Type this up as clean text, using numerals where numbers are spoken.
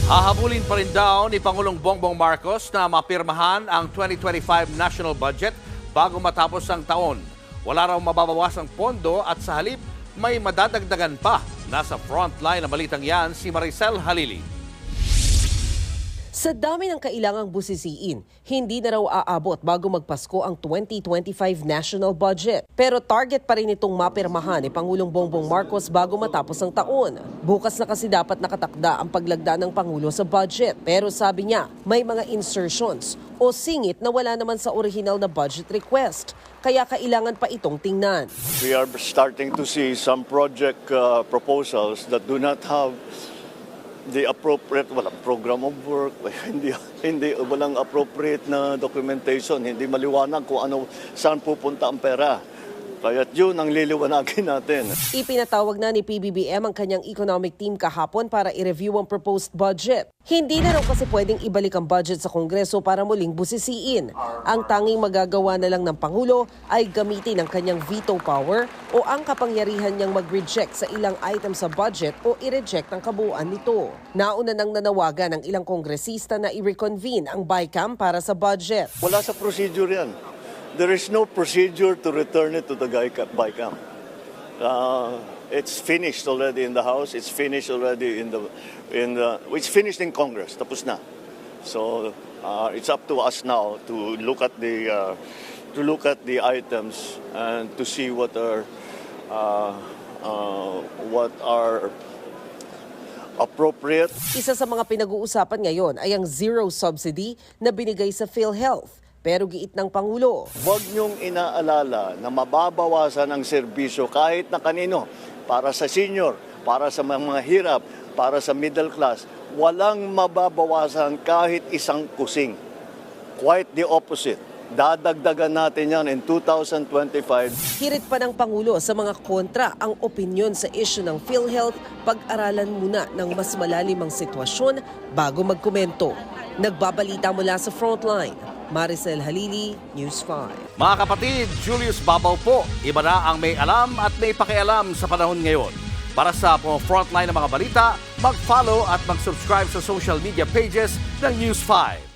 Hahabulin pa rin daw ni Pangulong Bongbong Marcos na mapirmahan ang 2025 national budget bago matapos ang taon. Wala raw mababawasang pondo at sa halip may madadagdagan pa. Nasa frontline ng balitang yan si Maricel Halili. Sa dami ng kailangang busisiin, hindi na raw aabot bago magpasko ang 2025 national budget. Pero target pa rin itong mapirmahan ni Pangulong Bongbong Marcos bago matapos ang taon. Bukas na kasi dapat nakatakda ang paglagda ng Pangulo sa budget. Pero sabi niya, may mga insertions o singit na wala naman sa original na budget request. Kaya kailangan pa itong tingnan. We are starting to see some project proposals that do not have the appropriate, walang program of work, walang appropriate na documentation, hindi maliwanag kung ano, saan pupunta ang pera. Kaya yun ang liliwanagin natin. Ipinatawag na ni PBBM ang kanyang economic team kahapon para i-review ang proposed budget. Hindi na raw kasi pwedeng ibalik ang budget sa Kongreso para muling busisiin. Ang tanging magagawa na lang ng Pangulo ay gamitin ang kanyang veto power o ang kapangyarihan niyang mag-reject sa ilang items sa budget o i-reject ang kabuuan nito. Nauna nang nanawagan ng ilang kongresista na i-reconvene ang BICAM para sa budget. Wala sa procedure yan. There is no procedure to return it to the BICAM. It's finished already in the House. It's finished already it's finished in Congress. Tapos na. So it's up to us now to look at the items and to see what are appropriate. Isa sa mga pinag-uusapan ngayon ay ang zero subsidy na binigay sa PhilHealth. Pero giit ng Pangulo, huwag niyong inaalala na mababawasan ang serbisyo kahit na kanino. Para sa senior, para sa mga hirap, para sa middle class. Walang mababawasan kahit isang kusing. Quite the opposite. Dadagdagan natin yan in 2025. Hirit pa ng Pangulo sa mga kontra ang opinyon sa issue ng PhilHealth, pag-aralan muna ng mas malalimang sitwasyon bago magkomento. Nagbabalita mula sa Frontline, Maricel Halili, News 5. Mga kapatid, Julius Babaw po. Iba na ang may alam at may pakialam sa panahon ngayon. Para sa frontline ng mga balita, mag-follow at mag-subscribe sa social media pages ng News 5.